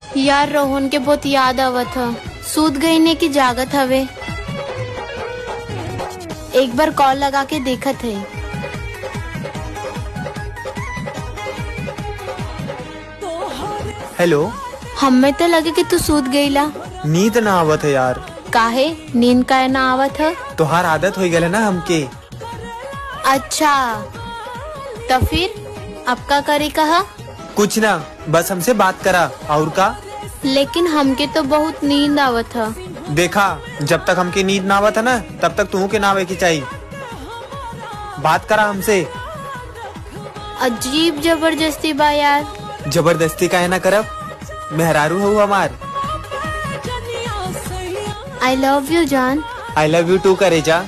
यार रोहन के बहुत याद आवत ह। सूत गई ने की जागत हवे। एक बार कॉल लगा के देखत है। हेलो। हमें तो लगे कि तू सूत गईला। नींद ना आवत है यार। काहे नींद का ना आवत है? तोहार आदत हो गया ना हमके। अच्छा तो फिर अब का करे कहा? कुछ ना, बस हमसे बात करा। और का? लेकिन हमके तो बहुत नींद आवत है। देखा, जब तक हमके नींद ना आवत है ना तब तक तू के ना आवे की चाहिए। बात करा हमसे। अजीब जबरदस्ती बा यार। जबरदस्ती का है ना करब। मेहरारू हो हमार। आई लव यू जान। आई लव यू टू करे जा।